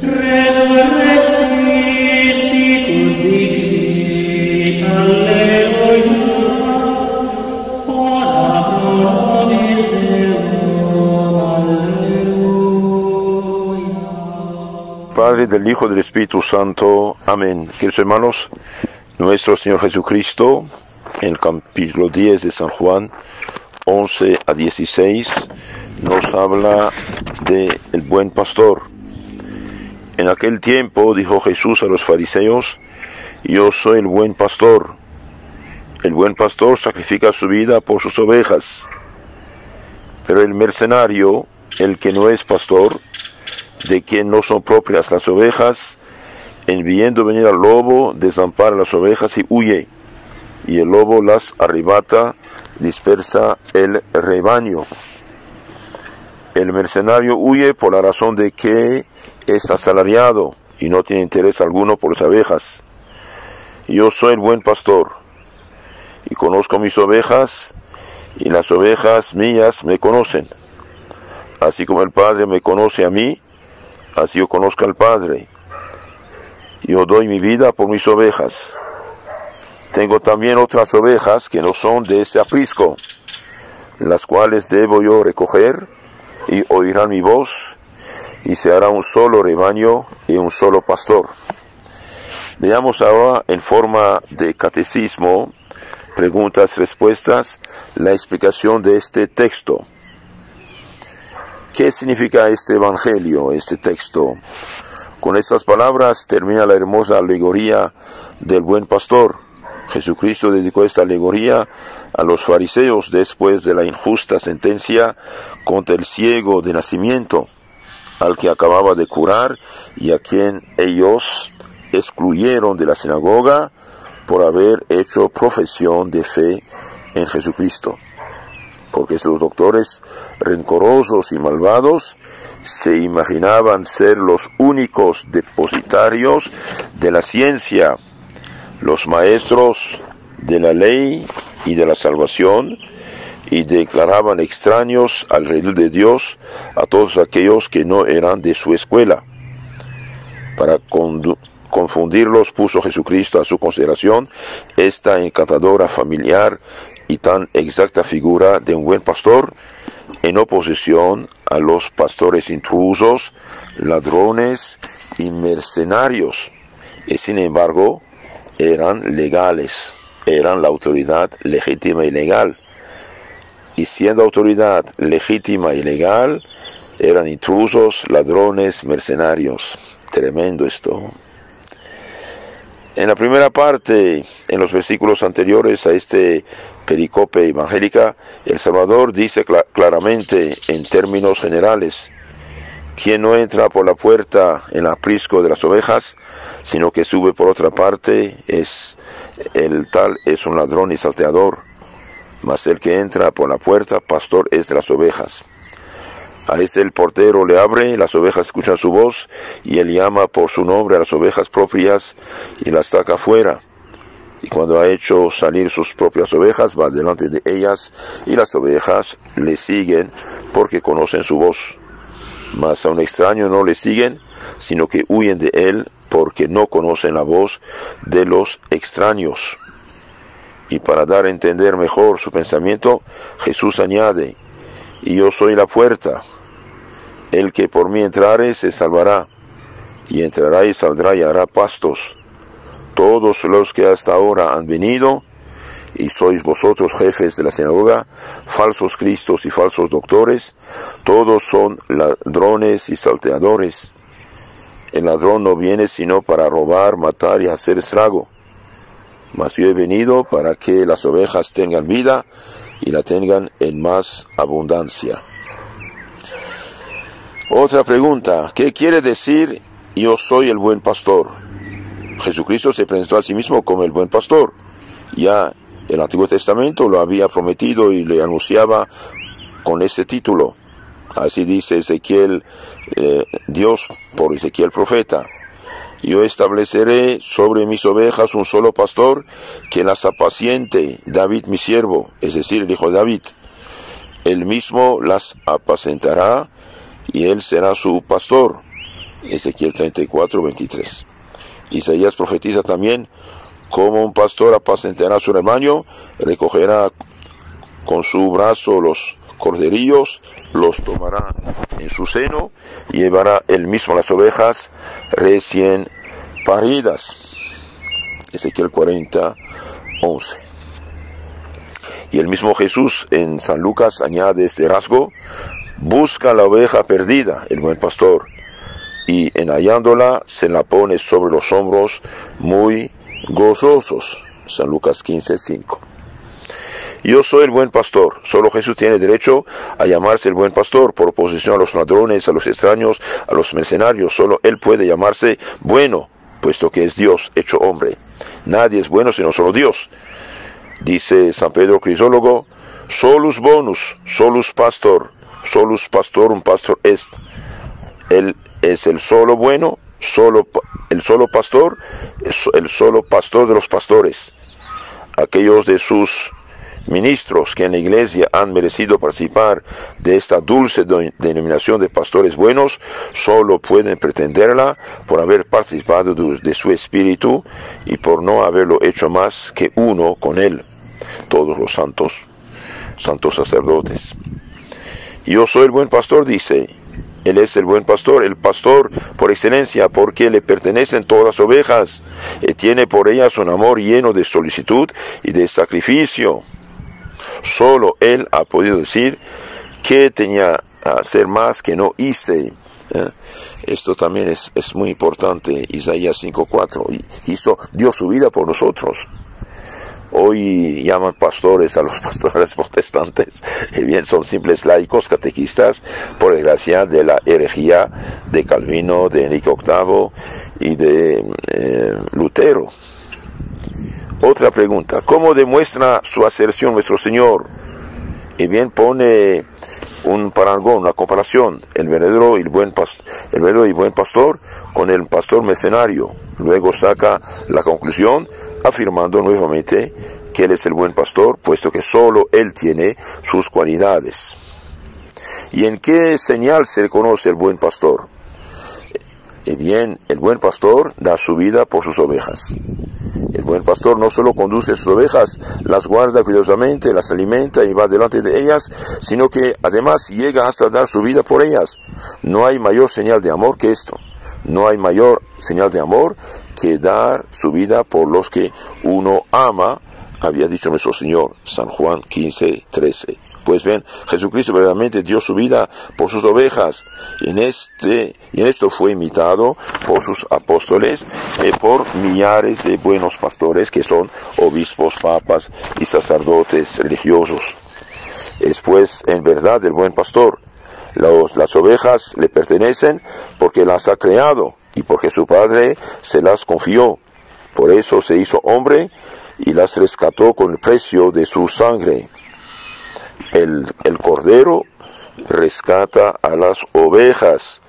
Resurrexit sicut dixit, Alleluia, ora pro nobis Deum, Alleluia. Padre, del Hijo, del Espíritu Santo. Amén. Queridos hermanos, nuestro Señor Jesucristo, en el capítulo 10 de San Juan, 11 a 16, nos habla de el buen pastor. En aquel tiempo dijo Jesús a los fariseos: yo soy el buen pastor. El buen pastor sacrifica su vida por sus ovejas. Pero el mercenario, el que no es pastor, de quien no son propias las ovejas, en viendo venir al lobo, desampara las ovejas y huye, y el lobo las arrebata, dispersa el rebaño. El mercenario huye por la razón de que es asalariado y no tiene interés alguno por las ovejas. Yo soy el buen pastor, y conozco mis ovejas, y las ovejas mías me conocen. Así como el Padre me conoce a mí, así yo conozco al Padre. Yo doy mi vida por mis ovejas. Tengo también otras ovejas que no son de este aprisco, las cuales debo yo recoger, y oirán mi voz, y se hará un solo rebaño y un solo pastor. Veamos ahora, en forma de catecismo, preguntas, respuestas, la explicación de este texto. ¿Qué significa este evangelio, este texto? Con estas palabras termina la hermosa alegoría del buen pastor. Jesucristo dedicó esta alegoría a los fariseos después de la injusta sentencia contra el ciego de nacimiento, al que acababa de curar y a quien ellos excluyeron de la sinagoga por haber hecho profesión de fe en Jesucristo. Porque estos doctores rencorosos y malvados se imaginaban ser los únicos depositarios de la ciencia, los maestros de la ley y de la salvación, y declaraban extraños al redil de Dios a todos aquellos que no eran de su escuela. Para confundirlos puso Jesucristo a su consideración esta encantadora, familiar y tan exacta figura de un buen pastor, en oposición a los pastores intrusos, ladrones y mercenarios, y sin embargo eran legales, eran la autoridad legítima y legal, y siendo autoridad legítima y legal, eran intrusos, ladrones, mercenarios. Tremendo esto. En la primera parte, en los versículos anteriores a este pericope evangélica, el Salvador dice claramente, en términos generales: quien no entra por la puerta en el aprisco de las ovejas, sino que sube por otra parte, es un ladrón y salteador. Mas el que entra por la puerta, pastor es de las ovejas. A este el portero le abre, las ovejas escuchan su voz, y él llama por su nombre a las ovejas propias y las saca fuera. Y cuando ha hecho salir sus propias ovejas, va delante de ellas, y las ovejas le siguen porque conocen su voz. Mas a un extraño no le siguen, sino que huyen de él porque no conocen la voz de los extraños. Y para dar a entender mejor su pensamiento, Jesús añade: y yo soy la puerta. El que por mí entrare se salvará, y entrará y saldrá y hará pastos. Todos los que hasta ahora han venido, y sois vosotros jefes de la sinagoga, falsos cristos y falsos doctores, todos son ladrones y salteadores. El ladrón no viene sino para robar, matar y hacer estrago. Mas yo he venido para que las ovejas tengan vida y la tengan en más abundancia. Otra pregunta: ¿qué quiere decir yo soy el buen pastor? Jesucristo se presentó a sí mismo como el buen pastor. Ya el Antiguo Testamento lo había prometido y le anunciaba con ese título. Así dice Ezequiel, Dios por Ezequiel profeta: yo estableceré sobre mis ovejas un solo pastor, que las apaciente, David mi siervo, es decir, el hijo de David. Él mismo las apacentará, y él será su pastor. Ezequiel 34, 23. Isaías profetiza también: como un pastor apacentará su rebaño, recogerá con su brazo los corderillos, los tomará en su seno, y llevará él mismo las ovejas recién paridas. Ezequiel 40, 11. Y el mismo Jesús en San Lucas añade este rasgo: busca la oveja perdida, el buen pastor, y en hallándola se la pone sobre los hombros muy gozosos. San Lucas 15, 5. Yo soy el buen pastor. Solo Jesús tiene derecho a llamarse el buen pastor, por oposición a los ladrones, a los extraños, a los mercenarios. Solo Él puede llamarse bueno, puesto que es Dios hecho hombre. Nadie es bueno sino solo Dios. Dice San Pedro Crisólogo: solus bonus, solus pastor, un pastor est. Él es el solo bueno, el solo pastor de los pastores. Aquellos de sus ministros que en la iglesia han merecido participar de esta dulce denominación de pastores buenos, solo pueden pretenderla por haber participado de su espíritu y por no haberlo hecho más que uno con él, todos los santos sacerdotes. Yo soy el buen pastor, dice. Él es el buen pastor, el pastor por excelencia, porque le pertenecen todas las ovejas, y tiene por ellas un amor lleno de solicitud y de sacrificio. Solo Él ha podido decir que tenía a hacer más que no hice. Esto también es muy importante. Isaías 5:4. Dio su vida por nosotros. Hoy llaman pastores a los pastores protestantes, y bien son simples laicos catequistas, por desgracia, de la herejía de Calvino, de Enrique VIII y de Lutero. Otra pregunta: ¿cómo demuestra su aserción nuestro Señor? Y bien pone un parangón, una comparación: el verdadero y buen pastor con el pastor mercenario. Luego saca la conclusión afirmando nuevamente que Él es el buen pastor, puesto que solo Él tiene sus cualidades. ¿Y en qué señal se reconoce el buen pastor? Bien, el buen pastor da su vida por sus ovejas. El buen pastor no solo conduce sus ovejas, las guarda cuidadosamente, las alimenta y va delante de ellas, sino que además llega hasta dar su vida por ellas. No hay mayor señal de amor que esto. No hay mayor señal de amor que dar su vida por los que uno ama, había dicho nuestro Señor, San Juan 15, 13. Pues ven, Jesucristo verdaderamente dio su vida por sus ovejas, y en esto fue imitado por sus apóstoles y por millares de buenos pastores que son obispos, papas y sacerdotes religiosos. Es pues en verdad el buen pastor. Las ovejas le pertenecen porque las ha creado y porque su Padre se las confió. Por eso se hizo hombre y las rescató con el precio de su sangre. El Cordero rescata a las ovejas.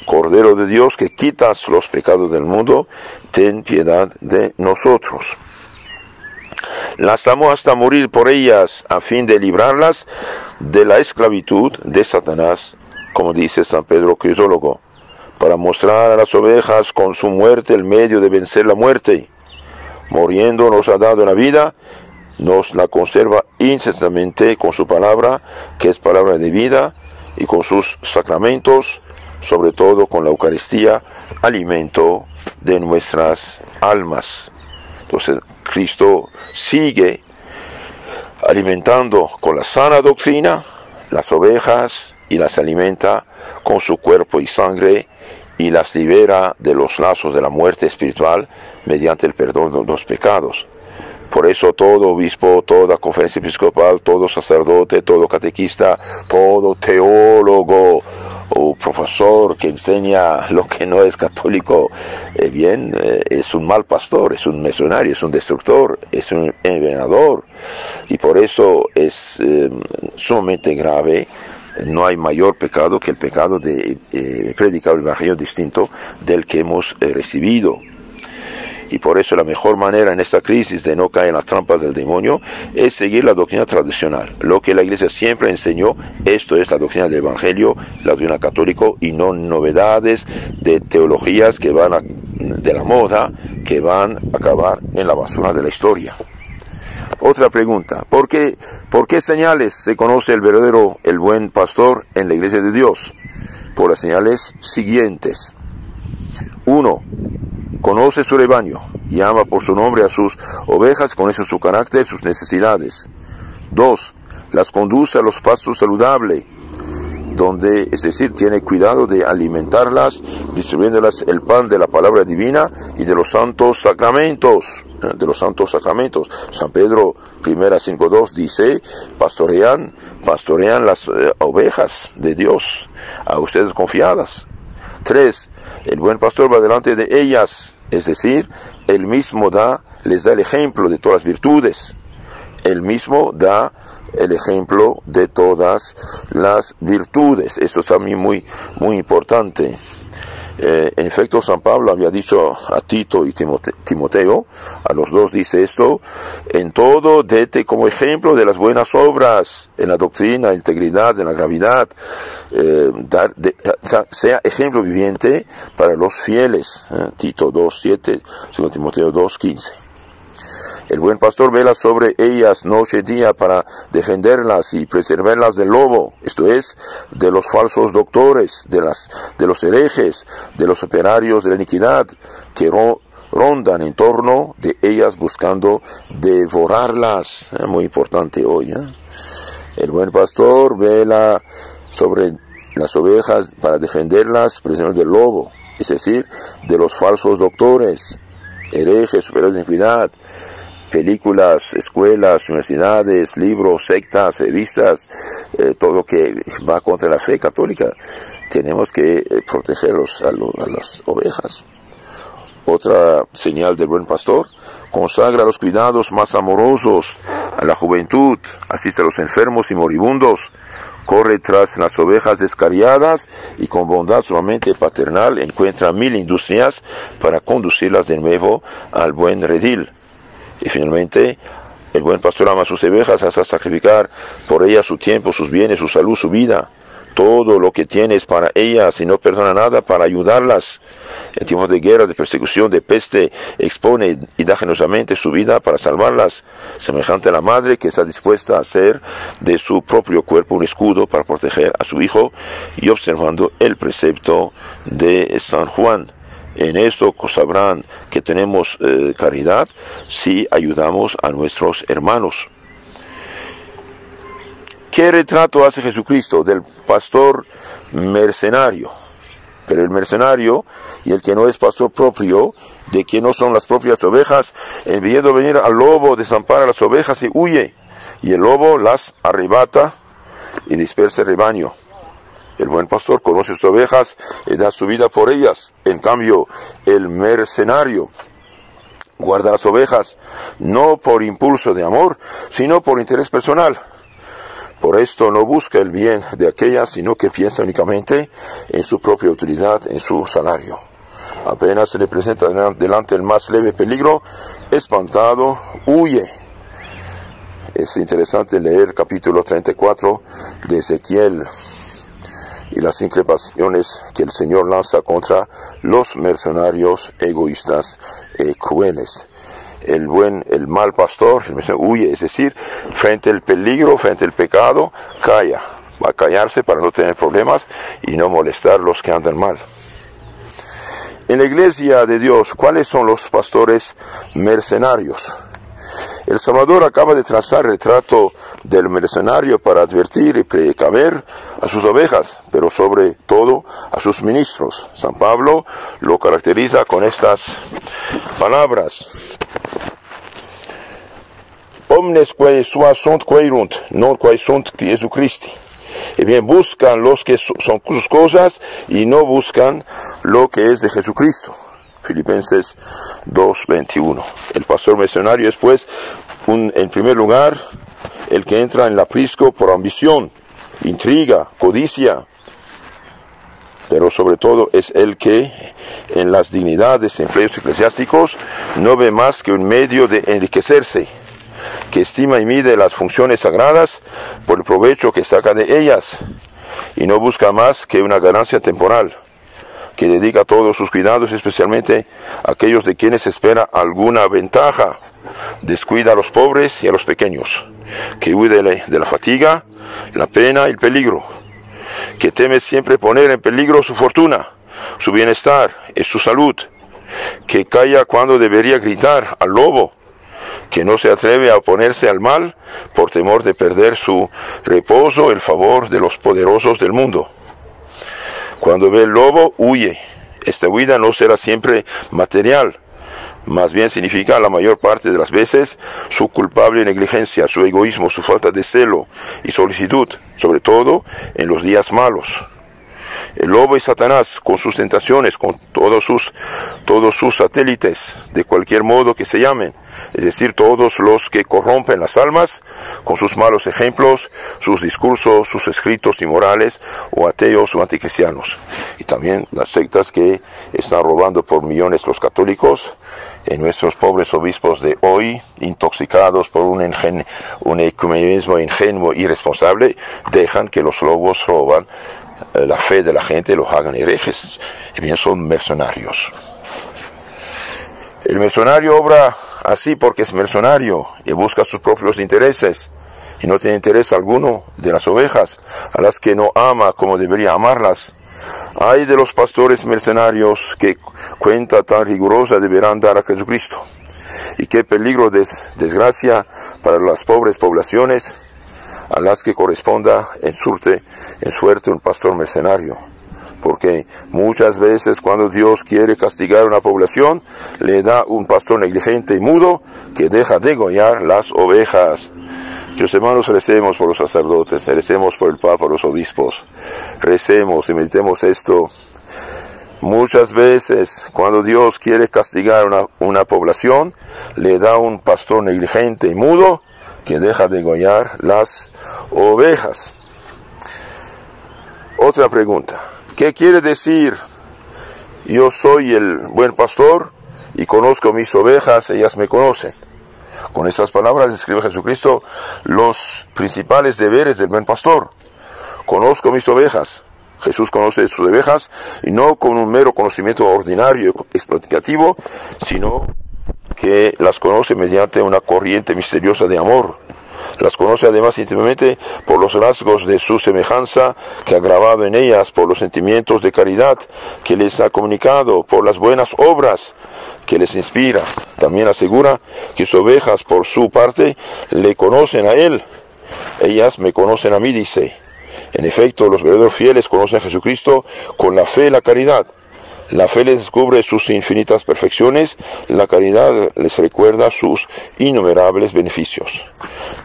Cordero de Dios, que quitas los pecados del mundo, ten piedad de nosotros. Las amó hasta morir por ellas, a fin de librarlas de la esclavitud de Satanás, como dice San Pedro Crisólogo, para mostrar a las ovejas con su muerte el medio de vencer la muerte. Muriendo nos ha dado la vida, nos la conserva incesantemente con su palabra, que es palabra de vida, y con sus sacramentos, sobre todo con la Eucaristía, alimento de nuestras almas. Entonces Cristo sigue alimentando con la sana doctrina las ovejas y las alimenta con su cuerpo y sangre y las libera de los lazos de la muerte espiritual mediante el perdón de los pecados. Por eso todo obispo, toda conferencia episcopal, todo sacerdote, todo catequista, todo teólogo o profesor que enseña lo que no es católico, es un mal pastor, es un mercenario, es un destructor, es un envenenador. Y por eso es sumamente grave. No hay mayor pecado que el pecado de predicar el evangelio distinto del que hemos recibido. Y por eso la mejor manera en esta crisis de no caer en las trampas del demonio es seguir la doctrina tradicional. Lo que la Iglesia siempre enseñó, esto es la doctrina del Evangelio, la doctrina católica, y no novedades de teologías que van de la moda, que van a acabar en la basura de la historia. Otra pregunta, ¿por qué señales se conoce el verdadero, el buen pastor en la Iglesia de Dios? Por las señales siguientes. 1. Conoce su rebaño, llama por su nombre a sus ovejas, conoce su carácter, sus necesidades. 2. Las conduce a los pastos saludables, donde, es decir, tiene cuidado de alimentarlas, distribuyéndolas el pan de la palabra divina y de los santos sacramentos. San Pedro 1:5-2 dice, pastorean las ovejas de Dios, a ustedes confiadas. 3. El buen pastor va delante de ellas, es decir, él mismo les da el ejemplo de todas las virtudes. Él mismo da el ejemplo de todas las virtudes. Esto es también muy importante. En efecto, San Pablo había dicho a Tito y Timoteo, a los dos dice esto: en todo dete como ejemplo de las buenas obras, en la doctrina, integridad, en la gravedad, sea ejemplo viviente para los fieles. Tito 2:7, 2 Timoteo 2:15. El buen pastor vela sobre ellas noche y día para defenderlas y preservarlas del lobo, esto es, de los falsos doctores, de los herejes, de los operarios de la iniquidad, que rondan en torno de ellas buscando devorarlas. Muy importante hoy. El buen pastor vela sobre las ovejas para defenderlas, preservarlas del lobo, es decir, de los falsos doctores, herejes, operarios de la iniquidad, películas, escuelas, universidades, libros, sectas, revistas, todo que va contra la fe católica. Tenemos que protegerlos a las ovejas. Otra señal del buen pastor: consagra los cuidados más amorosos a la juventud, asiste a los enfermos y moribundos, corre tras las ovejas descarriadas y con bondad sumamente paternal encuentra 1000 industrias para conducirlas de nuevo al buen redil. Y finalmente, el buen pastor ama a sus ovejas hasta sacrificar por ellas su tiempo, sus bienes, su salud, su vida. Todo lo que tiene es para ellas y no perdona nada para ayudarlas. En tiempos de guerra, de persecución, de peste, expone y da generosamente su vida para salvarlas, semejante a la madre que está dispuesta a hacer de su propio cuerpo un escudo para proteger a su hijo, y observando el precepto de San Juan. En esto sabrán que tenemos caridad si ayudamos a nuestros hermanos. ¿Qué retrato hace Jesucristo del pastor mercenario? Pero el mercenario y el que no es pastor propio, de quien no son las propias ovejas, en viendo venir al lobo, desampara las ovejas y huye, y el lobo las arrebata y dispersa el rebaño. El buen pastor conoce sus ovejas y da su vida por ellas. En cambio, el mercenario guarda las ovejas no por impulso de amor, sino por interés personal. Por esto no busca el bien de aquellas, sino que piensa únicamente en su propia utilidad, en su salario. Apenas se le presenta delante el más leve peligro, espantado, huye. Es interesante leer el capítulo 34 de Ezequiel y las increpaciones que el Señor lanza contra los mercenarios egoístas y crueles. El mal pastor, el mercenario, huye, es decir, frente al peligro, frente al pecado, calla. Va a callarse para no tener problemas y no molestar a los que andan mal. En la Iglesia de Dios, ¿cuáles son los pastores mercenarios? El Salvador acaba de trazar el retrato del mercenario para advertir y precaver a sus ovejas, pero sobre todo a sus ministros. San Pablo lo caracteriza con estas palabras: omnes quae sua sunt quaerunt, non quae sunt Jesu Christi. Y bien, buscan los que son sus cosas y no buscan lo que es de Jesucristo. Filipenses 2:21. El pastor mercenario es, pues, en primer lugar, el que entra en el aprisco por ambición, intriga, codicia. pero sobre todo es el que en las dignidades, empleos eclesiásticos, no ve más que un medio de enriquecerse, que estima y mide las funciones sagradas por el provecho que saca de ellas, y no busca más que una ganancia temporal, que dedica todos sus cuidados, especialmente a aquellos de quienes espera alguna ventaja, descuida a los pobres y a los pequeños, que huye de la fatiga, la pena y el peligro, que teme siempre poner en peligro su fortuna, su bienestar y su salud, que calla cuando debería gritar al lobo, que no se atreve a oponerse al mal por temor de perder su reposo, el favor de los poderosos del mundo. Cuando ve el lobo, huye. Esta huida no será siempre material, más bien significa la mayor parte de las veces su culpable negligencia, su egoísmo, su falta de celo y solicitud, sobre todo en los días malos. El lobo y Satanás, con sus tentaciones, con todos sus satélites, de cualquier modo que se llamen, es decir, todos los que corrompen las almas, con sus malos ejemplos, sus discursos, sus escritos inmorales, o ateos o anticristianos. Y también las sectas que están robando por millones los católicos, nuestros pobres obispos de hoy, intoxicados por un ecumenismo ingenuo y irresponsable, dejan que los lobos roban la fe de la gente, los hagan herejes, y bien son mercenarios. El mercenario obra así porque es mercenario y busca sus propios intereses, y no tiene interés alguno de las ovejas, a las que no ama como debería amarlas. Ay de los pastores mercenarios, que cuenta tan rigurosa deberán dar a Jesucristo, y qué peligro de desgracia para las pobres poblaciones a las que corresponda en suerte un pastor mercenario, porque muchas veces cuando Dios quiere castigar a una población, le da un pastor negligente y mudo que deja degollar las ovejas. Dios, hermanos, recemos por los sacerdotes, recemos por el Papa, por los obispos, recemos y meditemos esto. Muchas veces cuando Dios quiere castigar una población, le da un pastor negligente y mudo que deja degollar las ovejas. Otra pregunta: ¿qué quiere decir yo soy el buen pastor y conozco mis ovejas, ellas me conocen? Con estas palabras escribe Jesucristo los principales deberes del buen pastor. Conozco mis ovejas. Jesús conoce sus ovejas, y no con un mero conocimiento ordinario y explicativo, sino que las conoce mediante una corriente misteriosa de amor. Las conoce además íntimamente por los rasgos de su semejanza que ha grabado en ellas, por los sentimientos de caridad que les ha comunicado, por las buenas obras que les inspira. También asegura que sus ovejas, por su parte, le conocen a él. Ellas me conocen a mí, dice. En efecto, los verdaderos fieles conocen a Jesucristo con la fe y la caridad. La fe les descubre sus infinitas perfecciones, la caridad les recuerda sus innumerables beneficios.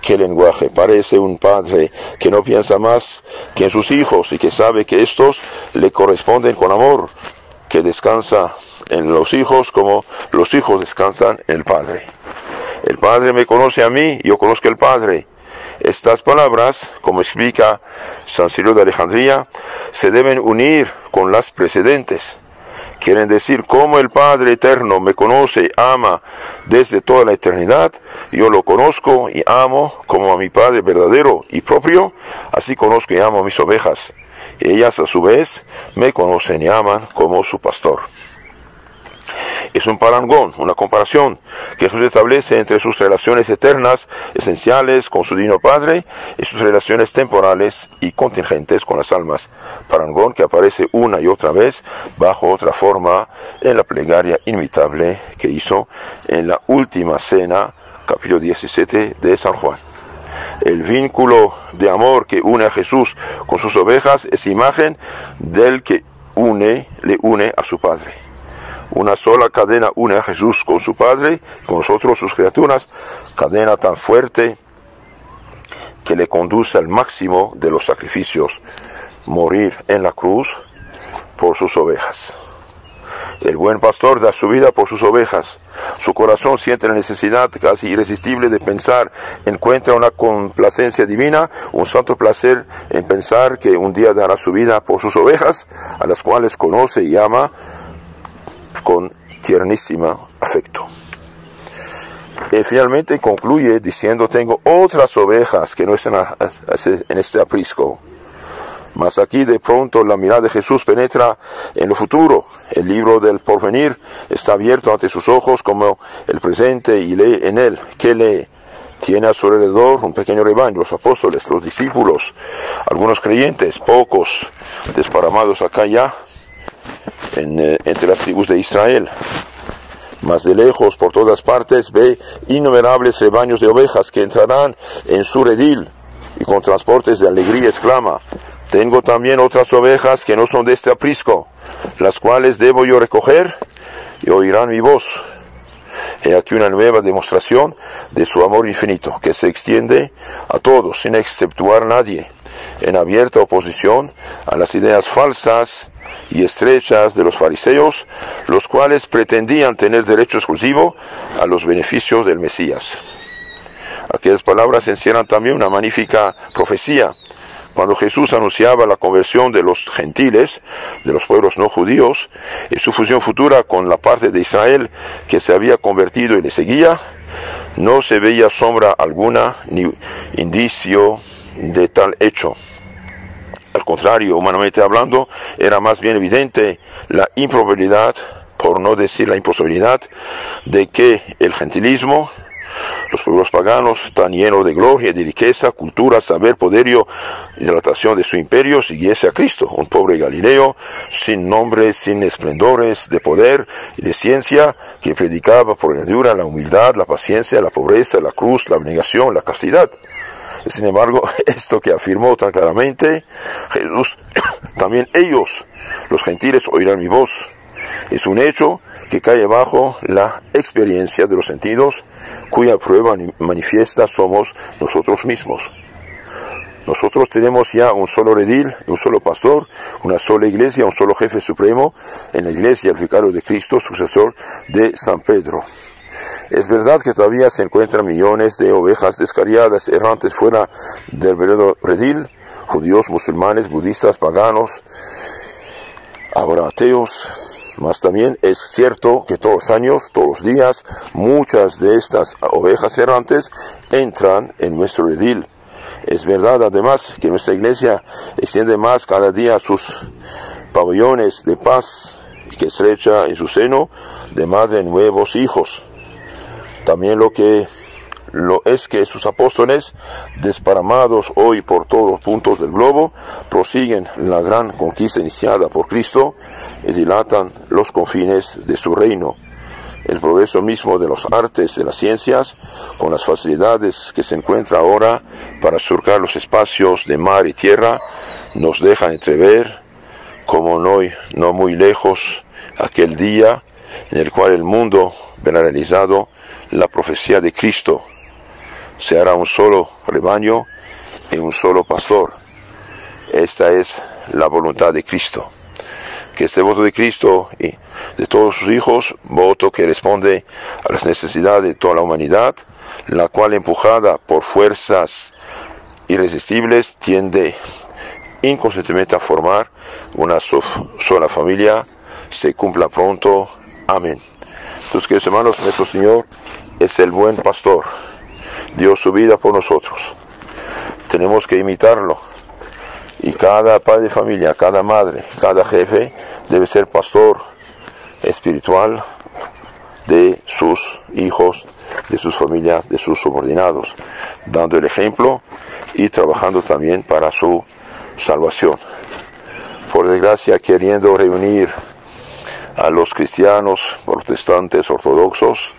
¿Qué lenguaje? Parece un padre que no piensa más que en sus hijos y que sabe que estos le corresponden con amor, que descansa en los hijos como los hijos descansan en el Padre. El Padre me conoce a mí, yo conozco al Padre. Estas palabras, como explica San Cirilo de Alejandría, se deben unir con las precedentes. Quieren decir, como el Padre eterno me conoce, ama desde toda la eternidad, yo lo conozco y amo como a mi Padre verdadero y propio, así conozco y amo a mis ovejas. Ellas a su vez me conocen y aman como su pastor. Es un parangón, una comparación que Jesús establece entre sus relaciones eternas, esenciales con su divino Padre, y sus relaciones temporales y contingentes con las almas. Parangón que aparece una y otra vez bajo otra forma en la plegaria inimitable que hizo en la última cena, capítulo 17 de San Juan. El vínculo de amor que une a Jesús con sus ovejas es imagen del que le une a su Padre. Una sola cadena une a Jesús con su Padre y con nosotros, sus criaturas, cadena tan fuerte que le conduce al máximo de los sacrificios, morir en la cruz por sus ovejas. El buen pastor da su vida por sus ovejas. Su corazón siente la necesidad casi irresistible de pensar, encuentra una complacencia divina, un santo placer en pensar que un día dará su vida por sus ovejas, a las cuales conoce y ama con tiernísimo afecto. Y finalmente concluye diciendo: tengo otras ovejas que no están en este aprisco. Mas aquí de pronto la mirada de Jesús penetra en lo futuro. El libro del porvenir está abierto ante sus ojos como el presente, y lee en él. ¿Qué lee? Tiene a su alrededor un pequeño rebaño, los apóstoles, los discípulos, algunos creyentes, pocos, desparramados acá ya, entre las tribus de Israel. Mas de lejos, por todas partes, ve innumerables rebaños de ovejas que entrarán en su redil, y con transportes de alegría exclama: tengo también otras ovejas que no son de este aprisco, las cuales debo yo recoger, y oirán mi voz. He aquí una nueva demostración de su amor infinito, que se extiende a todos, sin exceptuar a nadie, en abierta oposición a las ideas falsas y estrechas de los fariseos, los cuales pretendían tener derecho exclusivo a los beneficios del Mesías. Aquellas palabras encierran también una magnífica profecía. Cuando Jesús anunciaba la conversión de los gentiles, de los pueblos no judíos, y su fusión futura con la parte de Israel que se había convertido y le seguía, no se veía sombra alguna ni indicio de tal hecho. Al contrario, humanamente hablando, era más bien evidente la improbabilidad, por no decir la imposibilidad, de que el gentilismo, los pueblos paganos, tan llenos de gloria, de riqueza, cultura, saber, poderío y dilatación de su imperio, siguiese a Cristo, un pobre Galileo, sin nombre, sin esplendores de poder y de ciencia, que predicaba por añadidura la humildad, la paciencia, la pobreza, la cruz, la abnegación, la castidad. Sin embargo, esto que afirmó tan claramente Jesús, también ellos, los gentiles, oirán mi voz. Es un hecho que cae bajo la experiencia de los sentidos, cuya prueba manifiesta somos nosotros mismos. Nosotros tenemos ya un solo redil, un solo pastor, una sola iglesia, un solo jefe supremo en la iglesia, el vicario de Cristo, sucesor de San Pedro. Es verdad que todavía se encuentran millones de ovejas descarriadas, errantes fuera del verdadero redil, judíos, musulmanes, budistas, paganos, ahora ateos. Mas también es cierto que todos los años, todos los días, muchas de estas ovejas errantes entran en nuestro redil. Es verdad además que nuestra iglesia extiende más cada día sus pabellones de paz, y que estrecha en su seno de madre nuevos hijos. También lo es que sus apóstoles, desparramados hoy por todos los puntos del globo, prosiguen la gran conquista iniciada por Cristo y dilatan los confines de su reino. El progreso mismo de los artes, de las ciencias, con las facilidades que se encuentra ahora para surcar los espacios de mar y tierra, nos dejan entrever, como no muy lejos, aquel día en el cual el mundo verá realizado la profecía de Cristo. Se hará un solo rebaño y un solo pastor. Esta es la voluntad de Cristo. Que este voto de Cristo y de todos sus hijos, voto que responde a las necesidades de toda la humanidad, la cual, empujada por fuerzas irresistibles, tiende inconscientemente a formar una sola familia, se cumpla pronto. Amén. Entonces, queridos hermanos, nuestro Señor es el buen pastor. Dio su vida por nosotros. Tenemos que imitarlo. Y cada padre de familia, cada madre, cada jefe debe ser pastor espiritual de sus hijos, de sus familias, de sus subordinados, dando el ejemplo y trabajando también para su salvación. Por desgracia, queriendo reunir a los cristianos, protestantes, ortodoxos,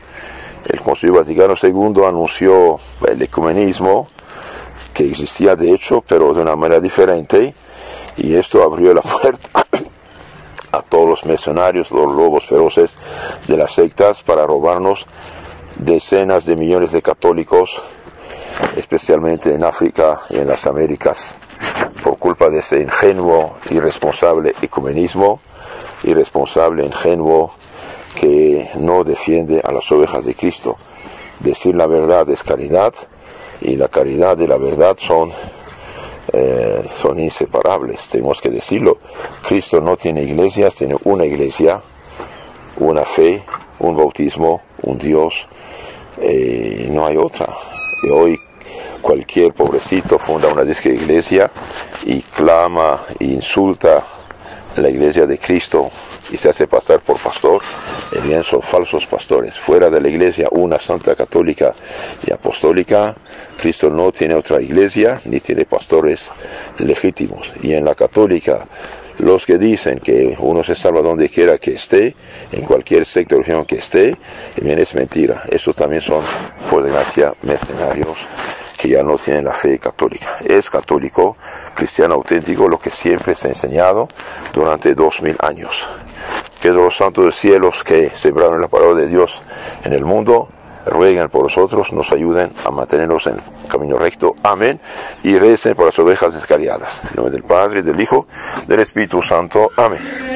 el Concilio Vaticano II anunció el ecumenismo, que existía de hecho, pero de una manera diferente, y esto abrió la puerta a todos los mercenarios, los lobos feroces de las sectas, para robarnos decenas de millones de católicos, especialmente en África y en las Américas, por culpa de ese ingenuo, irresponsable ecumenismo irresponsable, ingenuo, que no defiende a las ovejas de Cristo. Decir la verdad es caridad, y la caridad y la verdad son inseparables, tenemos que decirlo. Cristo no tiene iglesias, tiene una iglesia, una fe, un bautismo, un Dios, no hay otra. Y hoy cualquier pobrecito funda una disque iglesia y clama e insulta a la iglesia de Cristo y se hace pasar por pastor. Bien, son falsos pastores. Fuera de la iglesia, una santa católica y apostólica, Cristo no tiene otra iglesia ni tiene pastores legítimos. Y en la católica, los que dicen que uno se salva donde quiera que esté, en cualquier secta o religión que esté, bien, es mentira. Estos también son, por desgracia, mercenarios que ya no tienen la fe católica. Es católico, cristiano auténtico, lo que siempre se ha enseñado durante 2000 años. Que los santos de cielos que sembraron la palabra de Dios en el mundo, rueguen por nosotros, nos ayuden a mantenernos en el camino recto. Amén. Y recen por las ovejas descarriadas. En nombre del Padre, del Hijo, del Espíritu Santo. Amén.